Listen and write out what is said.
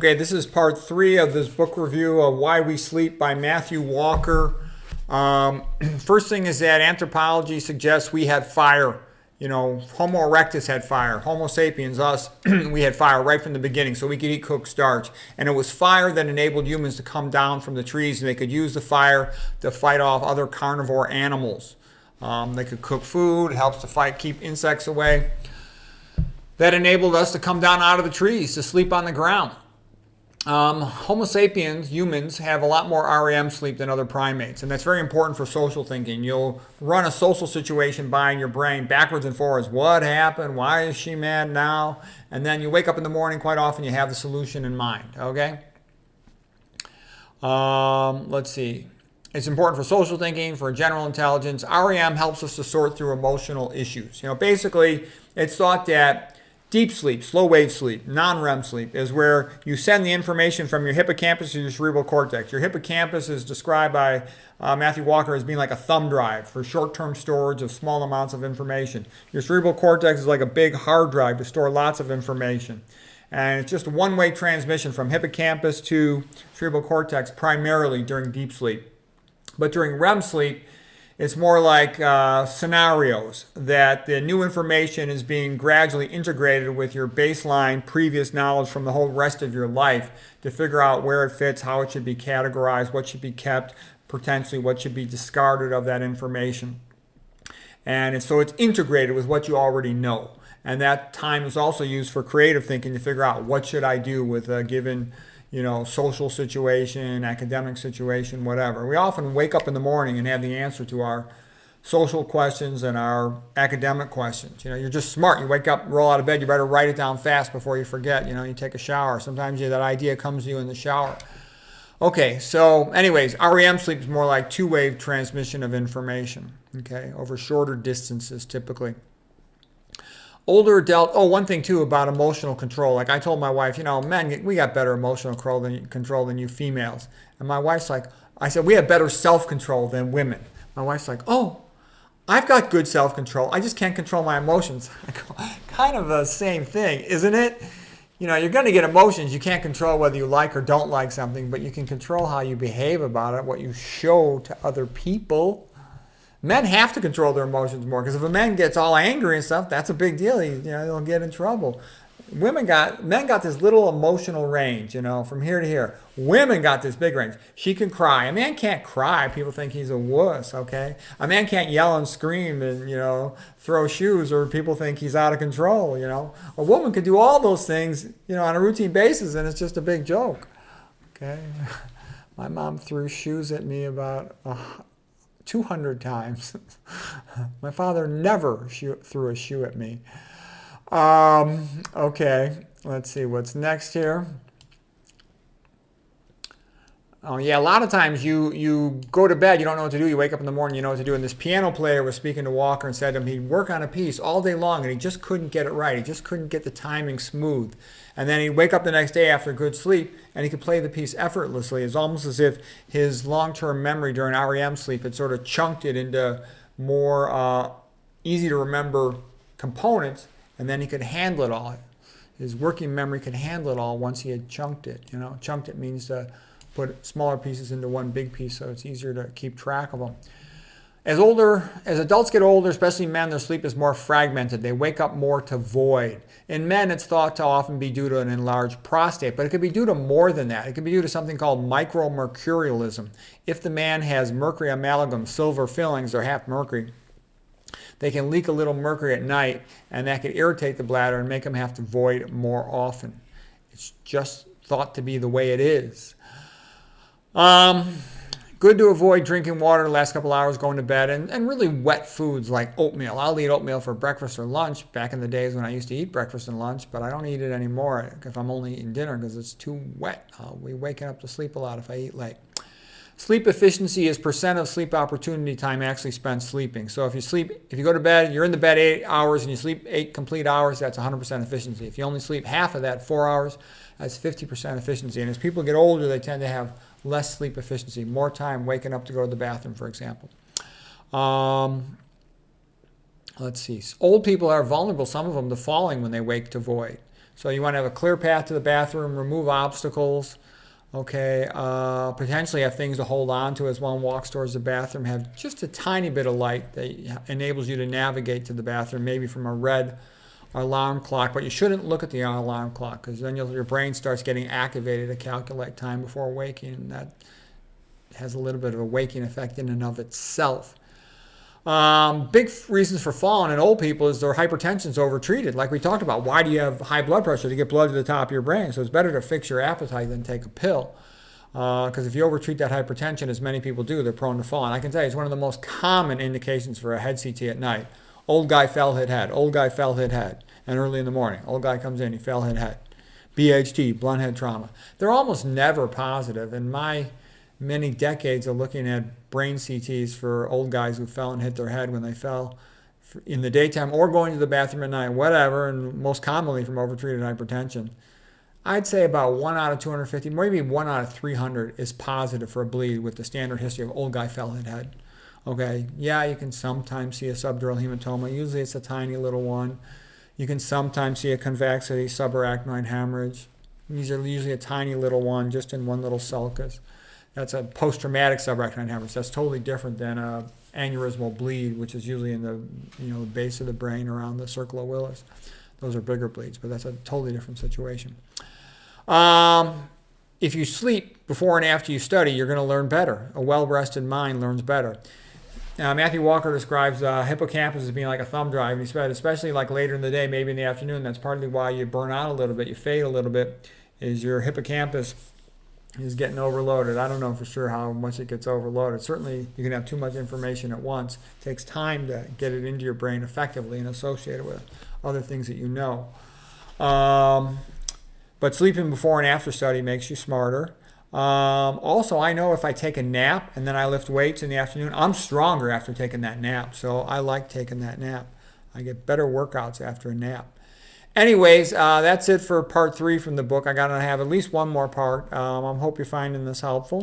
Okay, this is part 3 of this book review of Why We Sleep by Matthew Walker. First thing is that anthropology suggests we had fire. You know, Homo erectus had fire. Homo sapiens, us, we had fire right from the beginning, so we could eat cooked starch. And it was fire that enabled humans to come down from the trees, and they could use the fire to fight off other carnivore animals. They could cook food. It helps to keep insects away. That enabled us to come down out of the trees, to sleep on the ground. Homo sapiens, humans, have a lot more REM sleep than other primates, and that's very important for social thinking. You'll run a social situation by in your brain backwards and forwards. What happened? Why is she mad now? And then you wake up in the morning, quite often you have the solution in mind, okay? Let's see. It's important for social thinking, for general intelligence. REM helps us to sort through emotional issues. You know, basically, it's thought that deep sleep, slow wave sleep, non-REM sleep, is where you send the information from your hippocampus to your cerebral cortex. Your hippocampus is described by Matthew Walker as being like a thumb drive for short-term storage of small amounts of information. Your cerebral cortex is like a big hard drive to store lots of information. And it's just a one-way transmission from hippocampus to cerebral cortex primarily during deep sleep. But during REM sleep, it's more like scenarios that the new information is being gradually integrated with your baseline previous knowledge from the whole rest of your life to figure out where it fits, how it should be categorized, what should be kept, potentially what should be discarded of that information. And so it's integrated with what you already know. And that time is also used for creative thinking to figure out what should I do with a given social situation, academic situation, whatever. We often wake up in the morning and have the answer to our social questions and our academic questions. You know, you're just smart. You wake up, roll out of bed, you better write it down fast before you forget. You know, you take a shower. Sometimes that idea comes to you in the shower. Okay, so anyways, REM sleep is more like two-wave transmission of information, okay, over shorter distances typically. Older adult, one thing too about emotional control. Like I told my wife, men, we got better emotional control than you females. And my wife's like, I said, we have better self-control than women. My wife's like, I've got good self-control. I just can't control my emotions. I go, kind of the same thing, isn't it? You're going to get emotions. You can't control whether you like or don't like something, but you can control how you behave about it, what you show to other people. Men have to control their emotions more because if a man gets all angry and stuff, that's a big deal. They'll get in trouble. Men got this little emotional range, from here to here. Women got this big range. She can cry. A man can't cry. People think he's a wuss, okay? A man can't yell and scream and, throw shoes or people think he's out of control, A woman can do all those things, on a routine basis and it's just a big joke, okay? My mom threw shoes at me about 200 times. My father never threw a shoe at me. Okay, let's see what's next here. Oh yeah, a lot of times you go to bed, you don't know what to do. You wake up in the morning, you know what to do. And this piano player was speaking to Walker and said to him he'd work on a piece all day long and he just couldn't get it right. He just couldn't get the timing smooth. And then he'd wake up the next day after a good sleep and he could play the piece effortlessly. It's almost as if his long-term memory during REM sleep had sort of chunked it into more easy to remember components, and then he could handle it all. His working memory could handle it all once he had chunked it. Chunked it means to put smaller pieces into one big piece so it's easier to keep track of them. As adults get older, especially men, their sleep is more fragmented. They wake up more to void. In men, it's thought to often be due to an enlarged prostate, but it could be due to more than that. It could be due to something called micromercurialism. If the man has mercury amalgam, silver fillings, or half mercury, they can leak a little mercury at night, and that could irritate the bladder and make them have to void more often. It's just thought to be the way it is. Good to avoid drinking water the last couple hours, going to bed, and really wet foods like oatmeal. I'll eat oatmeal for breakfast or lunch back in the days when I used to eat breakfast and lunch, but I don't eat it anymore if I'm only eating dinner because it's too wet. I'll be waking up to sleep a lot if I eat late. Sleep efficiency is percent of sleep opportunity time actually spent sleeping. So if you go to bed, you're in the bed 8 hours and you sleep 8 complete hours, that's 100% efficiency. If you only sleep half of that, 4 hours, that's 50% efficiency. And as people get older, they tend to have less sleep efficiency, more time waking up to go to the bathroom, for example. Let's see. Old people are vulnerable, some of them, to falling when they wake to void. So you want to have a clear path to the bathroom, remove obstacles. Okay, potentially have things to hold on to as one walks towards the bathroom. Have just a tiny bit of light that enables you to navigate to the bathroom, maybe from a red alarm clock. But you shouldn't look at the alarm clock, because then your brain starts getting activated to calculate time before waking, and that has a little bit of a waking effect in and of itself. Big reasons for falling in old people is their hypertension is overtreated. Like we talked about, why do you have high blood pressure? To get blood to the top of your brain. So it's better to fix your appetite than take a pill. Because if you overtreat that hypertension, as many people do, they're prone to fall. And I can tell you, it's one of the most common indications for a head CT at night. Old guy fell, hit head. Old guy fell, hit head. And early in the morning, old guy comes in, he fell, hit head. BHT, blunt head trauma. They're almost never positive. In my many decades of looking at brain CTs for old guys who fell and hit their head when they fell in the daytime or going to the bathroom at night, whatever, and most commonly from overtreated hypertension, I'd say about 1 out of 250, maybe 1 out of 300 is positive for a bleed with the standard history of old guy fell, hit head. Okay, yeah, you can sometimes see a subdural hematoma. Usually it's a tiny little one. You can sometimes see a convexity subarachnoid hemorrhage. These are usually a tiny little one, just in one little sulcus. That's a post-traumatic subarachnoid hemorrhage. That's totally different than an aneurysmal bleed, which is usually in the base of the brain around the circle of Willis. Those are bigger bleeds, but that's a totally different situation. If you sleep before and after you study, you're going to learn better. A well-rested mind learns better. Matthew Walker describes hippocampus as being like a thumb drive, and he said, especially like later in the day, maybe in the afternoon, that's partly why you burn out a little bit, you fade a little bit, is your hippocampus is getting overloaded. I don't know for sure how much it gets overloaded. Certainly, you can have too much information at once. It takes time to get it into your brain effectively and associate it with other things that you know. But sleeping before and after study makes you smarter. Also, I know if I take a nap and then I lift weights in the afternoon, I'm stronger after taking that nap. So I like taking that nap. I get better workouts after a nap. Anyways, that's it for part 3 from the book. I got to have at least one more part. I hope you're finding this helpful.